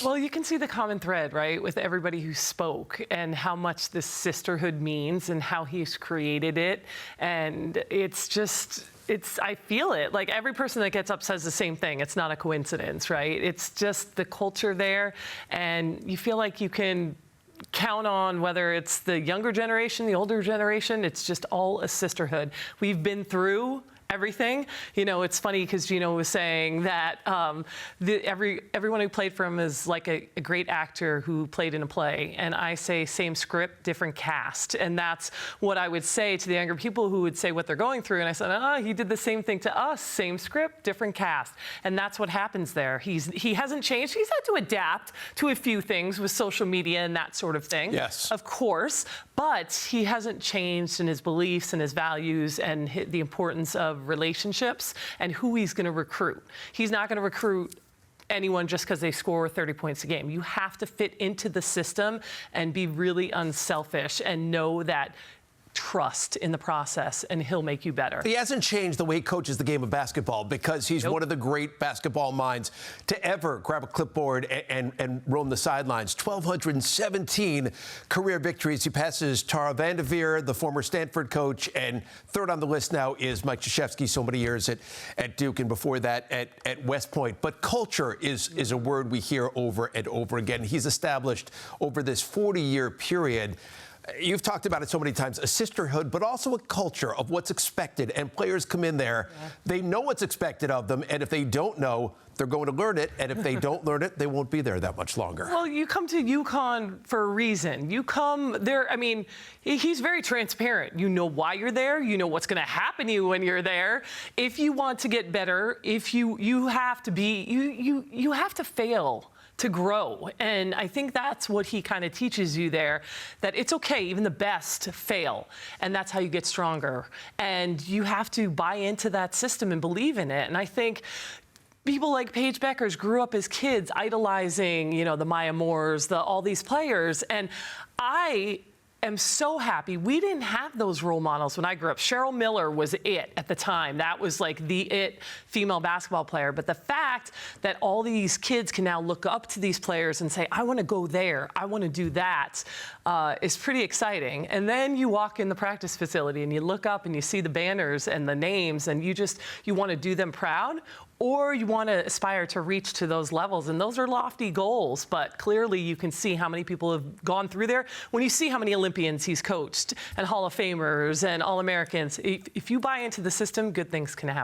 Well, you can see the common thread, right, with everybody who spoke and how much this sisterhood means and how he's created it. And I feel it. Like every person that gets up says the same thing. It's not a coincidence, right? It's just the culture there. And you feel like you can count on whether it's the younger generation, the older generation. It's just all a sisterhood. We've been through everything. You know, it's funny because Geno was saying that everyone who played for him is like a great actor who played in a play. And I say same script, different cast. And that's what I would say to the younger people who would say what they're going through. And I said, he did the same thing to us, same script, different cast. And that's what happens there. He hasn't changed. He's had to adapt to a few things with social media and that sort of thing. Yes. Of course. But he hasn't changed in his beliefs and his values and the importance of relationships and who he's going to recruit. He's not going to recruit anyone just because they score 30 points a game. You have to fit into the system and be really unselfish and know that trust in the process, and he'll make you better. He hasn't changed the way he coaches the game of basketball because he's one of the great basketball minds to ever grab a clipboard and roam the sidelines. 1,217 career victories. He passes Tara Vanderveer, the former Stanford coach, and third on the list now is Mike Krzyzewski, so many years at Duke, and before that at West Point. But culture is a word we hear over and over again. He's established over this 40-year period. You've talked about it so many times, a sisterhood, but also a culture of what's expected. And players come in there, they know what's expected of them, and if they don't know, they're going to learn it. And if they don't learn it, they won't be there that much longer. Well, you come to UConn for a reason. You come there, I mean, he's very transparent. You know why you're there. You know what's going to happen to you when you're there. If you want to get better, if you have to be, you have to fail to grow. And I think that's what he kind of teaches you there, that it's okay, even the best fail. And that's how you get stronger. And you have to buy into that system and believe in it. And I think people like Paige Bueckers grew up as kids idolizing, the Maya Moores, all these players. And I am so happy. We didn't have those role models when I grew up. Cheryl Miller was it at the time. That was like the it female basketball player. But the fact that all these kids can now look up to these players and say, I want to go there, I want to do that, is pretty exciting. And then you walk in the practice facility and you look up and you see the banners and the names and you want to do them proud, or you want to aspire to reach to those levels. And those are lofty goals, but clearly you can see how many people have gone through there. When you see how many Olympians he's coached and Hall of Famers and All-Americans, if you buy into the system, good things can happen.